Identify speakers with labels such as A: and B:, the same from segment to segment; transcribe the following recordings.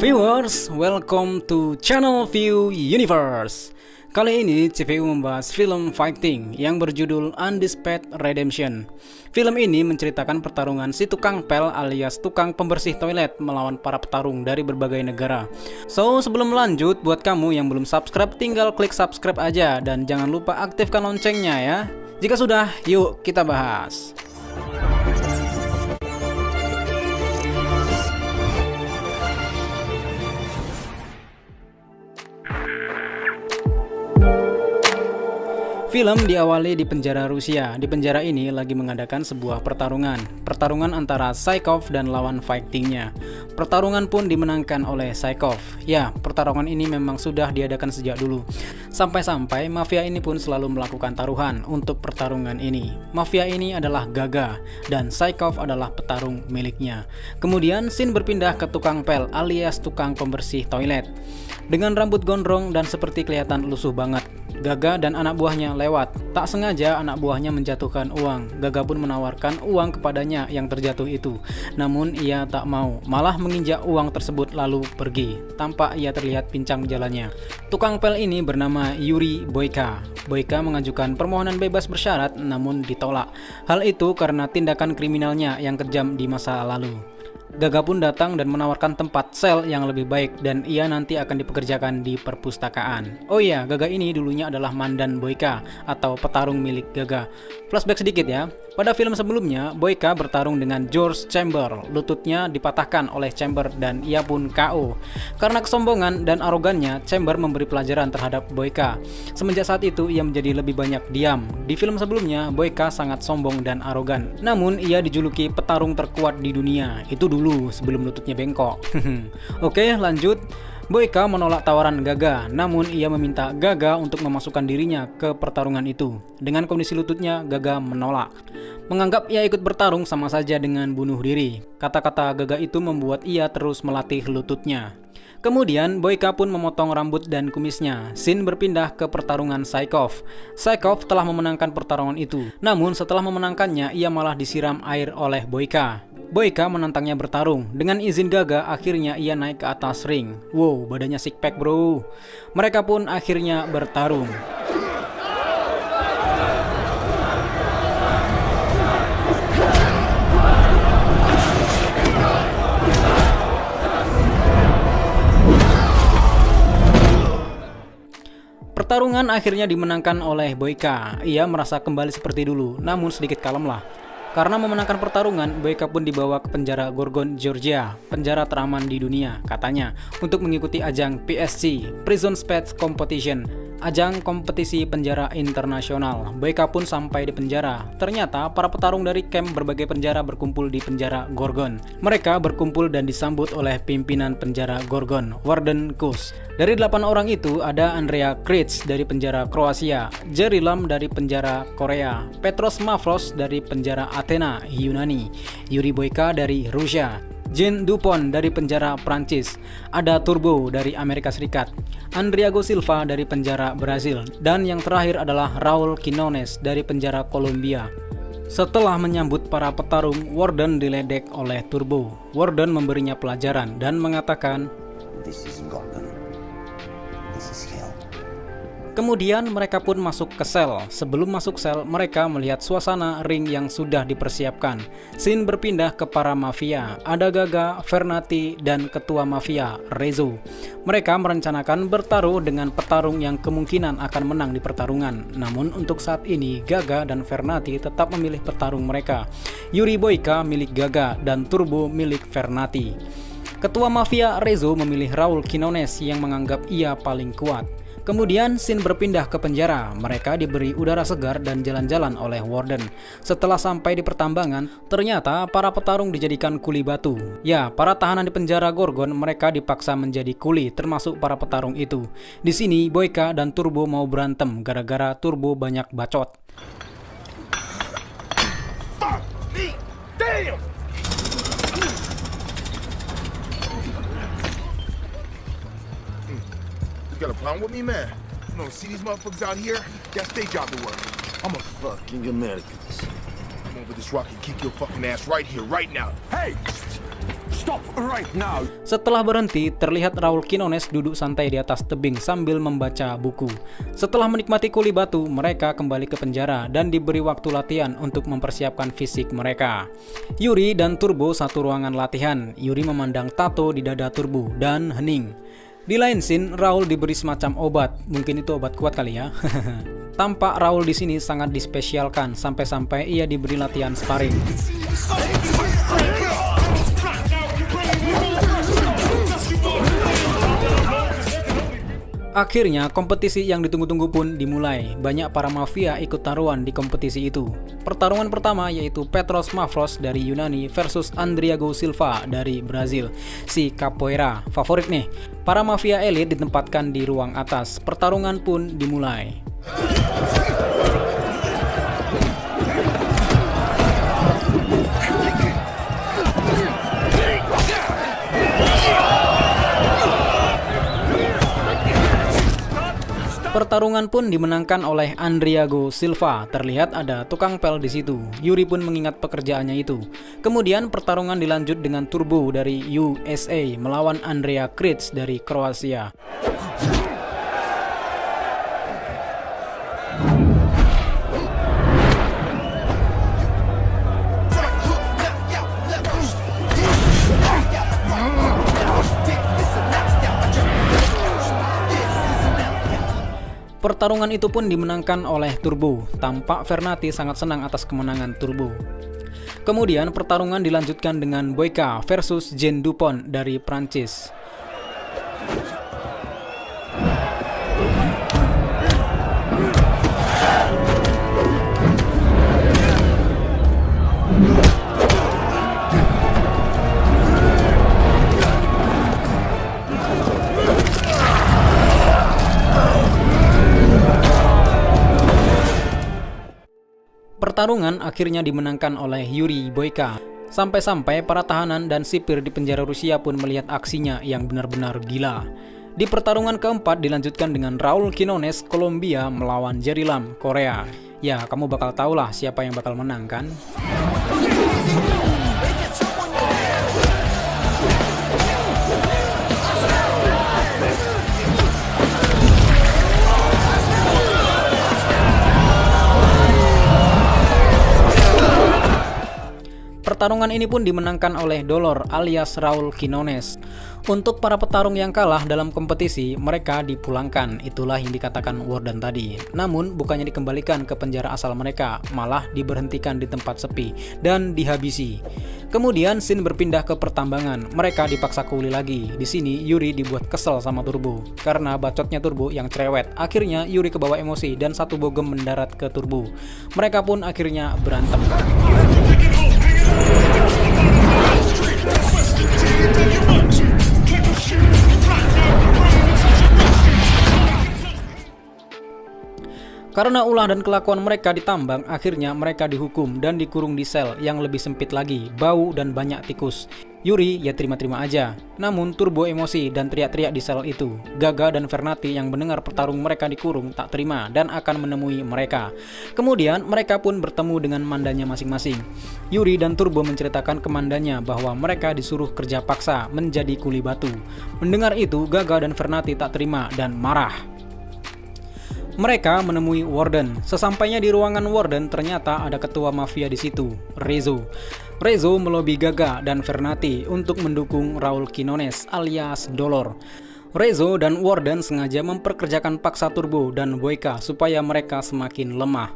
A: Viewers, welcome to Channel View Universe. Kali ini CVU membahas film fighting yang berjudul Undisputed Redemption. Film ini menceritakan pertarungan si tukang pel alias tukang pembersih toilet melawan para petarung dari berbagai negara. So, sebelum lanjut, buat kamu yang belum subscribe, tinggal klik subscribe aja dan jangan lupa aktifkan loncengnya ya. Jika sudah, yuk kita bahas. Film diawali di penjara Rusia. Di penjara ini lagi mengadakan sebuah pertarungan antara Saikov dan lawan fightingnya. Pertarungan pun dimenangkan oleh Saikov. Ya, pertarungan ini memang sudah diadakan sejak dulu. Sampai-sampai mafia ini pun selalu melakukan taruhan untuk pertarungan ini. Mafia ini adalah Gaga dan Saikov adalah petarung miliknya. Kemudian scene berpindah ke tukang pel alias tukang pembersih toilet. Dengan rambut gondrong dan seperti kelihatan lusuh banget. Gaga dan anak buahnya lewat. Tak sengaja anak buahnya menjatuhkan uang. Gaga pun menawarkan uang kepadanya yang terjatuh itu. Namun ia tak mau, malah menginjak uang tersebut lalu pergi. Tampak ia terlihat pincang jalannya. Tukang pel ini bernama Yuri Boyka. Boyka mengajukan permohonan bebas bersyarat namun ditolak. Hal itu karena tindakan kriminalnya yang kejam di masa lalu. Gaga pun datang dan menawarkan tempat sel yang lebih baik dan ia nanti akan dipekerjakan di perpustakaan. Oh iya, Gaga ini dulunya adalah mandan Boyka atau petarung milik Gaga. Flashback sedikit ya. Pada film sebelumnya, Boyka bertarung dengan George Chamber. Lututnya dipatahkan oleh Chamber dan ia pun KO. Karena kesombongan dan arogannya, Chamber memberi pelajaran terhadap Boyka. Semenjak saat itu, ia menjadi lebih banyak diam. Di film sebelumnya, Boyka sangat sombong dan arogan. Namun, ia dijuluki petarung terkuat di dunia. Itu dulu, sebelum lututnya bengkok. Oke, lanjut. Boyka menolak tawaran Gaga, namun ia meminta Gaga untuk memasukkan dirinya ke pertarungan itu. Dengan kondisi lututnya, Gaga menolak. Menganggap ia ikut bertarung sama saja dengan bunuh diri. Kata-kata Gaga itu membuat ia terus melatih lututnya. Kemudian Boyka pun memotong rambut dan kumisnya. Scene berpindah ke pertarungan Saikov. Saikov telah memenangkan pertarungan itu. Namun setelah memenangkannya, ia malah disiram air oleh Boyka. Boyka menantangnya bertarung. Dengan izin Gaga, akhirnya ia naik ke atas ring. Wow, badannya six pack bro. Mereka pun akhirnya bertarung. Pertarungan akhirnya dimenangkan oleh Boyka. Ia merasa kembali seperti dulu, namun sedikit kalem lah. Karena memenangkan pertarungan, Boyka pun dibawa ke penjara Gorgon, Georgia, penjara teraman di dunia, katanya, untuk mengikuti ajang PSC, Prison Speed Competition, ajang kompetisi penjara internasional. Boyka pun sampai di penjara. Ternyata para petarung dari camp berbagai penjara berkumpul di penjara Gorgon. Mereka berkumpul dan disambut oleh pimpinan penjara Gorgon, Warden Kus. Dari 8 orang itu ada Andrea Kric dari penjara Kroasia, Jerry Lam dari penjara Korea, Petros Mavros dari penjara Athena, Yunani, Yuri Boyka dari Rusia, Jean Dupont dari penjara Prancis, ada Turbo dari Amerika Serikat, Andriago Silva dari penjara Brazil, dan yang terakhir adalah Raul Quinones dari penjara Kolombia. Setelah menyambut para petarung, Warden diledek oleh Turbo. Warden memberinya pelajaran dan mengatakan,
B: "This is Gorgon. This is hell."
A: Kemudian mereka pun masuk ke sel. Sebelum masuk sel, mereka melihat suasana ring yang sudah dipersiapkan. Scene berpindah ke para mafia. Ada Gaga, Fernati, dan ketua mafia, Rezo. Mereka merencanakan bertaruh dengan petarung yang kemungkinan akan menang di pertarungan. Namun untuk saat ini, Gaga dan Fernati tetap memilih petarung mereka. Yuri Boyka milik Gaga dan Turbo milik Fernati. Ketua mafia Rezo memilih Raul Quinones yang menganggap ia paling kuat. Kemudian scene berpindah ke penjara. Mereka diberi udara segar dan jalan-jalan oleh Warden. Setelah sampai di pertambangan, ternyata para petarung dijadikan kuli batu. Ya, para tahanan di penjara Gorgon mereka dipaksa menjadi kuli, termasuk para petarung itu. Di sini Boyka dan Turbo mau berantem gara-gara Turbo banyak bacot.
C: Fuck me! Damn! You got a problem with me, man? You don't see these motherfuckers out here? That's their job to work. I'm a fucking American. Come over this rock and kick your fucking ass right here, right now. Hey!
B: Stop right now.
A: Setelah berhenti, terlihat Raul Quinones duduk santai di atas tebing sambil membaca buku. Setelah menikmati kuli batu, mereka kembali ke penjara dan diberi waktu latihan untuk mempersiapkan fisik mereka. Yuri dan Turbo satu ruangan latihan. Yuri memandang tato di dada Turbo dan hening. Di lain scene, Raul diberi semacam obat. Mungkin itu obat kuat kali ya. Tampak Raul di sini sangat dispesialkan sampai-sampai ia diberi latihan sparring. Akhirnya kompetisi yang ditunggu-tunggu pun dimulai. Banyak para mafia ikut taruhan di kompetisi itu. Pertarungan pertama yaitu Petros Mavros dari Yunani versus Andriago Silva dari Brazil. Si capoeira favorit nih. Para mafia elit ditempatkan di ruang atas. Pertarungan pun dimulai. Pertarungan pun dimenangkan oleh Andriago Silva. Terlihat ada tukang pel di situ. Yuri pun mengingat pekerjaannya itu. Kemudian pertarungan dilanjut dengan Turbo dari USA melawan Andrea Kric dari Kroasia. Pertarungan itu pun dimenangkan oleh Turbo. Tampak Fernati sangat senang atas kemenangan Turbo. Kemudian pertarungan dilanjutkan dengan Boyka versus Jean Dupont dari Prancis. Pertarungan akhirnya dimenangkan oleh Yuri Boyka. Sampai-sampai para tahanan dan sipir di penjara Rusia pun melihat aksinya yang benar-benar gila. Di pertarungan keempat dilanjutkan dengan Raul Quinones Kolombia melawan Jerry Lam Korea. Ya, kamu bakal tahulah siapa yang bakal menang kan? Pertarungan ini pun dimenangkan oleh Dolor alias Raul Quinones. Untuk para petarung yang kalah dalam kompetisi, mereka dipulangkan. Itulah yang dikatakan Warden tadi. Namun bukannya dikembalikan ke penjara asal mereka, malah diberhentikan di tempat sepi dan dihabisi. Kemudian scene berpindah ke pertambangan. Mereka dipaksa kuli lagi. Di sini Yuri dibuat kesel sama Turbo karena bacotnya Turbo yang cerewet. Akhirnya Yuri kebawa emosi dan satu bogem mendarat ke Turbo. Mereka pun akhirnya berantem. Karena ulah dan kelakuan mereka ditambang, akhirnya mereka dihukum dan dikurung di sel yang lebih sempit lagi, bau dan banyak tikus. Yuri ya terima-terima aja. Namun Turbo emosi dan teriak-teriak di sel itu. Gaga dan Fernati yang mendengar petarung mereka dikurung tak terima dan akan menemui mereka. Kemudian mereka pun bertemu dengan mandanya masing-masing. Yuri dan Turbo menceritakan ke mandanya bahwa mereka disuruh kerja paksa menjadi kuli batu. Mendengar itu, Gaga dan Fernati tak terima dan marah. Mereka menemui Warden. Sesampainya di ruangan Warden, ternyata ada ketua mafia di situ, Rezo. Rezo melobi Gaga dan Fernati untuk mendukung Raul Quinones alias Dolor. Rezo dan Warden sengaja memperkerjakan paksa Turbo dan Boyka supaya mereka semakin lemah.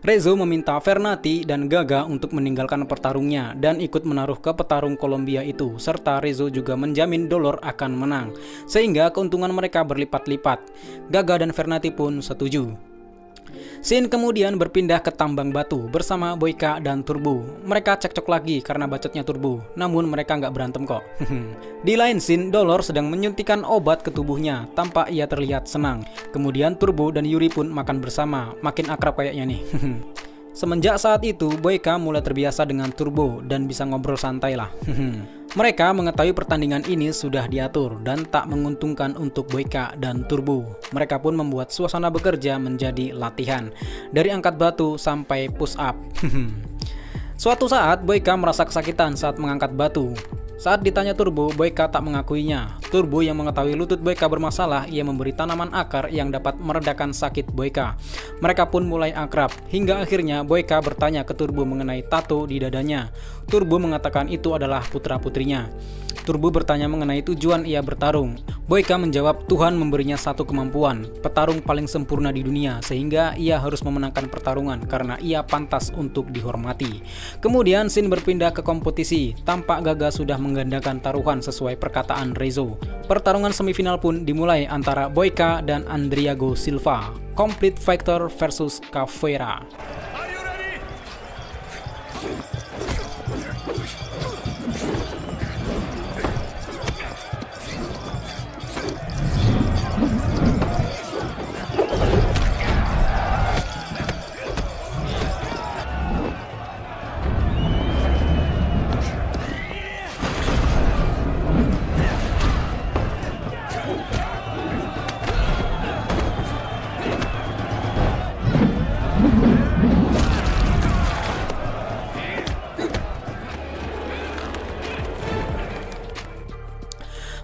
A: Rezo meminta Fernati dan Gaga untuk meninggalkan petarungnya dan ikut menaruh ke petarung Kolombia itu, serta Rezo juga menjamin Dolor akan menang, sehingga keuntungan mereka berlipat-lipat. Gaga dan Fernati pun setuju. Scene kemudian berpindah ke tambang batu bersama Boyka dan Turbo. Mereka cekcok lagi karena bacotnya Turbo, namun mereka nggak berantem kok. Di lain scene, Dolor sedang menyuntikkan obat ke tubuhnya, tampak ia terlihat senang. Kemudian Turbo dan Yuri pun makan bersama, makin akrab kayaknya nih. Semenjak saat itu, Boyka mulai terbiasa dengan Turbo dan bisa ngobrol santai lah. Mereka mengetahui pertandingan ini sudah diatur dan tak menguntungkan untuk Boyka dan Turbo. Mereka pun membuat suasana bekerja menjadi latihan, dari angkat batu sampai push up. Suatu saat, Boyka merasa kesakitan saat mengangkat batu. Saat ditanya Turbo, Boyka tak mengakuinya. Turbo yang mengetahui lutut Boyka bermasalah, ia memberi tanaman akar yang dapat meredakan sakit Boyka. Mereka pun mulai akrab, hingga akhirnya Boyka bertanya ke Turbo mengenai tato di dadanya. Turbo mengatakan itu adalah putra-putrinya. Turbo bertanya mengenai tujuan ia bertarung. Boyka menjawab Tuhan memberinya satu kemampuan, petarung paling sempurna di dunia, sehingga ia harus memenangkan pertarungan karena ia pantas untuk dihormati. Kemudian scene berpindah ke kompetisi, tampak Gaga sudah menggandakan taruhan sesuai perkataan Rezo. Pertarungan semifinal pun dimulai antara Boyka dan Andriago Silva, Complete Fighter versus Caveira.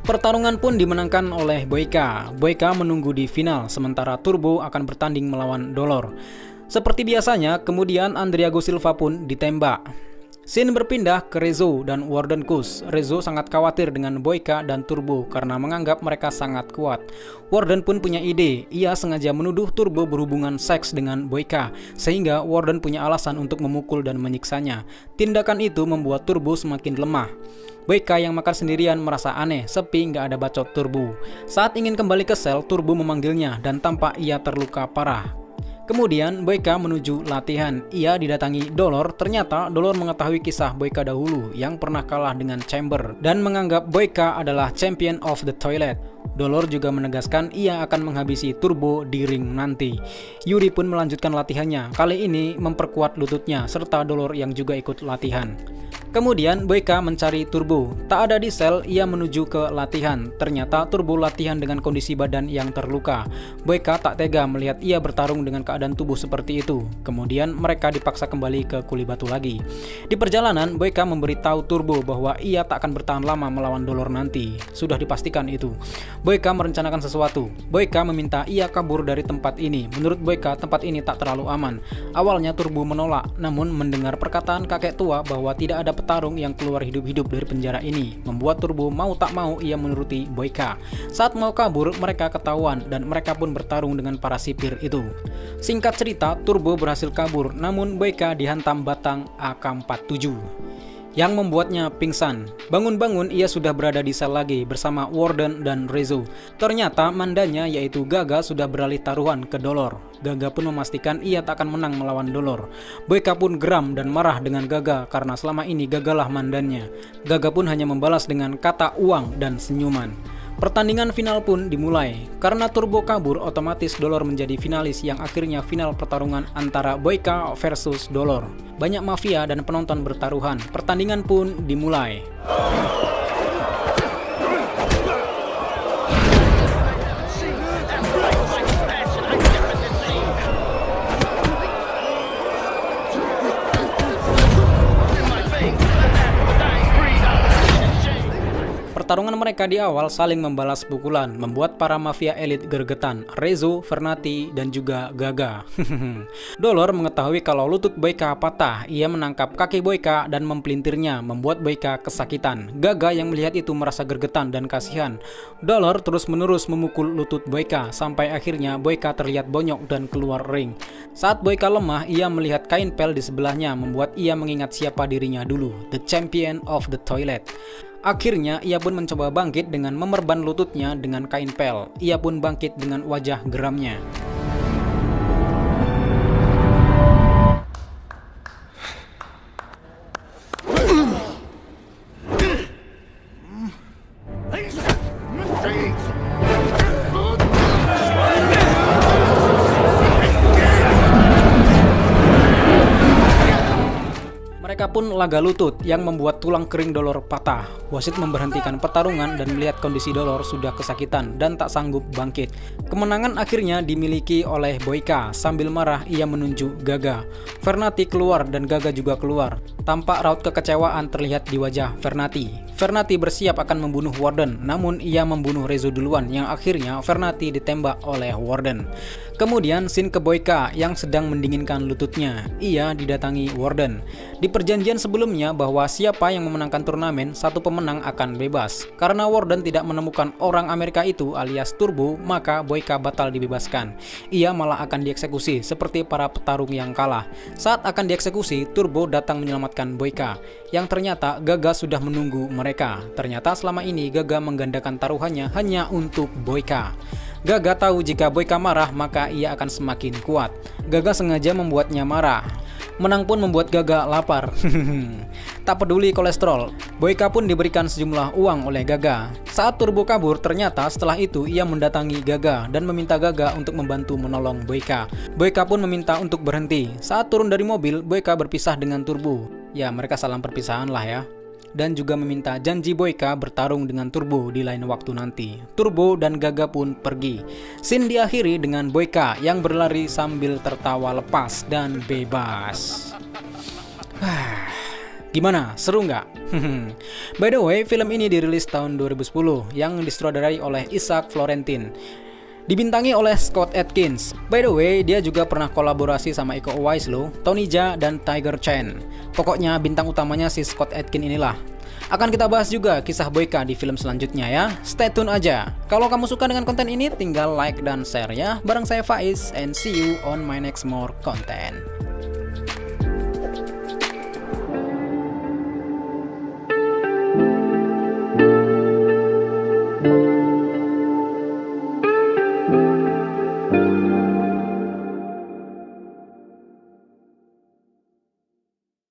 A: Pertarungan pun dimenangkan oleh Boyka. Boyka menunggu di final, sementara Turbo akan bertanding melawan Dolor. Seperti biasanya, kemudian Andriago Silva pun ditembak. Scene berpindah ke Rezo dan Warden Kus. Rezo sangat khawatir dengan Boyka dan Turbo karena menganggap mereka sangat kuat. Warden pun punya ide, ia sengaja menuduh Turbo berhubungan seks dengan Boyka, sehingga Warden punya alasan untuk memukul dan menyiksanya. Tindakan itu membuat Turbo semakin lemah. Boyka yang makan sendirian merasa aneh, sepi nggak ada bacot Turbo. Saat ingin kembali ke sel, Turbo memanggilnya dan tampak ia terluka parah. Kemudian Boyka menuju latihan. Ia didatangi Dolor. Ternyata Dolor mengetahui kisah Boyka dahulu yang pernah kalah dengan Chamber dan menganggap Boyka adalah champion of the toilet. Dolor juga menegaskan ia akan menghabisi Turbo di ring nanti. Yuri pun melanjutkan latihannya, kali ini memperkuat lututnya serta Dolor yang juga ikut latihan. Kemudian Boyka mencari Turbo. Tak ada di sel, ia menuju ke latihan. Ternyata Turbo latihan dengan kondisi badan yang terluka. Boyka tak tega melihat ia bertarung dengan keadaan tubuh seperti itu. Kemudian mereka dipaksa kembali ke Kuli Batu lagi. Di perjalanan, Boyka memberitahu Turbo bahwa ia tak akan bertahan lama melawan Dolor nanti. Sudah dipastikan itu. Boyka merencanakan sesuatu. Boyka meminta ia kabur dari tempat ini. Menurut Boyka, tempat ini tak terlalu aman. Awalnya Turbo menolak, namun mendengar perkataan kakek tua bahwa tidak ada petarung yang keluar hidup-hidup dari penjara ini, membuat Turbo mau tak mau ia menuruti Boyka. Saat mau kabur, mereka ketahuan dan mereka pun bertarung dengan para sipir itu. Singkat cerita, Turbo berhasil kabur, namun Boyka dihantam batang AK-47 yang membuatnya pingsan. Bangun-bangun ia sudah berada di sel lagi bersama Warden dan Rezo. Ternyata mandanya yaitu Gaga sudah beralih taruhan ke Dolor. Gaga pun memastikan ia tak akan menang melawan Dolor. Boyka pun geram dan marah dengan Gaga karena selama ini Gagalah mandannya. Gaga pun hanya membalas dengan kata uang dan senyuman. Pertandingan final pun dimulai. Karena Turbo kabur, otomatis Dolor menjadi finalis yang akhirnya final pertarungan antara Boyka versus Dolor. Banyak mafia dan penonton bertaruhan. Pertandingan pun dimulai. Pertarungan mereka di awal saling membalas pukulan, membuat para mafia elit gergetan, Rezo, Fernati, dan juga Gaga. Dolor mengetahui kalau lutut Boyka patah, ia menangkap kaki Boyka dan mempelintirnya, membuat Boyka kesakitan. Gaga yang melihat itu merasa gergetan dan kasihan. Dolor terus-menerus memukul lutut Boyka, sampai akhirnya Boyka terlihat bonyok dan keluar ring. Saat Boyka lemah, ia melihat kain pel di sebelahnya, membuat ia mengingat siapa dirinya dulu, the champion of the toilet. Akhirnya ia pun mencoba bangkit dengan memerban lututnya dengan kain pel. Ia pun bangkit dengan wajah geramnya. Mereka pun laga lutut yang membuat tulang kering Dolor patah. Wasit memberhentikan pertarungan dan melihat kondisi Dolor sudah kesakitan dan tak sanggup bangkit. Kemenangan akhirnya dimiliki oleh Boyka. Sambil marah ia menunjuk Gaga. Fernati keluar dan Gaga juga keluar. Tampak raut kekecewaan terlihat di wajah Fernati. Vernati bersiap akan membunuh Warden, namun ia membunuh Rezo duluan yang akhirnya Vernati ditembak oleh Warden. Kemudian scene ke Boyka yang sedang mendinginkan lututnya. Ia didatangi Warden. Di perjanjian sebelumnya bahwa siapa yang memenangkan turnamen, satu pemenang akan bebas. Karena Warden tidak menemukan orang Amerika itu alias Turbo, maka Boyka batal dibebaskan. Ia malah akan dieksekusi seperti para petarung yang kalah. Saat akan dieksekusi, Turbo datang menyelamatkan Boyka, yang ternyata Gaga sudah menunggu mereka. Ternyata selama ini Gaga menggandakan taruhannya hanya untuk Boyka. Gaga tahu jika Boyka marah maka ia akan semakin kuat. Gaga sengaja membuatnya marah. Menang pun membuat Gaga lapar. Tak peduli kolesterol, Boyka pun diberikan sejumlah uang oleh Gaga. Saat Turbo kabur, ternyata setelah itu ia mendatangi Gaga dan meminta Gaga untuk membantu menolong Boyka. Boyka pun meminta untuk berhenti. Saat turun dari mobil, Boyka berpisah dengan Turbo. Ya, mereka saling perpisahan lah ya. Dan juga meminta janji Boyka bertarung dengan Turbo di lain waktu nanti. Turbo dan Gaga pun pergi. Scene diakhiri dengan Boyka yang berlari sambil tertawa lepas dan bebas. Gimana? Seru nggak? By the way, film ini dirilis tahun 2010 yang disutradarai oleh Isaac Florentin. Dibintangi oleh Scott Adkins. By the way, dia juga pernah kolaborasi sama Iko Uwais loh, Tony Jaa dan Tiger Chen. Pokoknya bintang utamanya si Scott Adkins inilah. Akan kita bahas juga kisah Boyka di film selanjutnya ya. Stay tune aja. Kalau kamu suka dengan konten ini, tinggal like dan share ya. Bareng saya Faiz, and see you on my next more content.